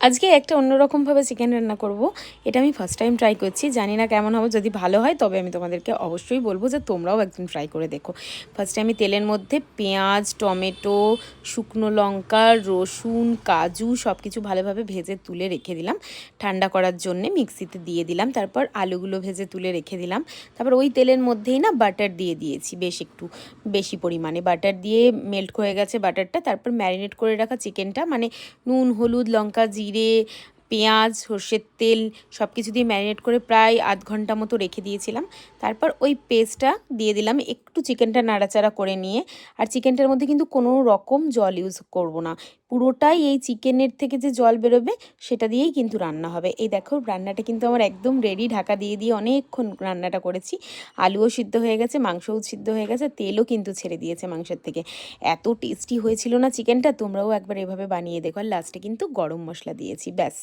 আজকে একটা অন্যরকমভাবে চিকেন রান্না করব। এটা আমি ফার্স্ট টাইম ট্রাই করছি, জানি না কেমন হবে। যদি ভালো হয় তবে আমি তোমাদেরকে অবশ্যই বলবো যে তোমরাও একদিন ট্রাই করে দেখো। ফার্স্টে আমি তেলের মধ্যে পেঁয়াজ, টমেটো, শুকনো লঙ্কা, রসুন, কাজু সব কিছু ভালোভাবে ভেজে তুলে রেখে দিলাম ঠান্ডা করার জন্যে। মিক্সিতে দিয়ে দিলাম, তারপর আলুগুলো ভেজে তুলে রেখে দিলাম। তারপর ওই তেলের মধ্যেই না বাটার দিয়ে দিয়েছি, একটু বেশি পরিমাণে বাটার দিয়ে মেল্ট হয়ে গেছে বাটারটা। তারপর ম্যারিনেট করে রাখা চিকেনটা, মানে নুন, হলুদ, লঙ্কা, জিরে, পেঁয়াজ, সর্ষের তেল সব কিছু দিয়ে ম্যারিনেট করে প্রায় আধ ঘন্টা মতো রেখে দিয়েছিলাম। তারপর ওই পেস্টটা দিয়ে দিলাম, একটু চিকেনটা নাড়াচাড়া করে নিয়ে। আর চিকেনটার মধ্যে কিন্তু কোনো রকম জল ইউজ করব না, পুরোটাই এই চিকেনের থেকে যে জল বেরোবে সেটা দিয়েই কিন্তু রান্না হবে। এই দেখো রান্নাটা কিন্তু আমার একদম রেডি। ঢাকা দিয়ে দিয়ে অনেকক্ষণ রান্নাটা করেছি। আলুও সিদ্ধ হয়ে গেছে, মাংসও সিদ্ধ হয়ে গেছে, তেলও কিন্তু ছেড়ে দিয়েছে মাংসের থেকে। এত টেস্টি হয়েছিল না চিকেনটা, তোমরাও একবার এভাবে বানিয়ে দেখো। আর লাস্টে কিন্তু গরম মশলা দিয়েছি, ব্যাস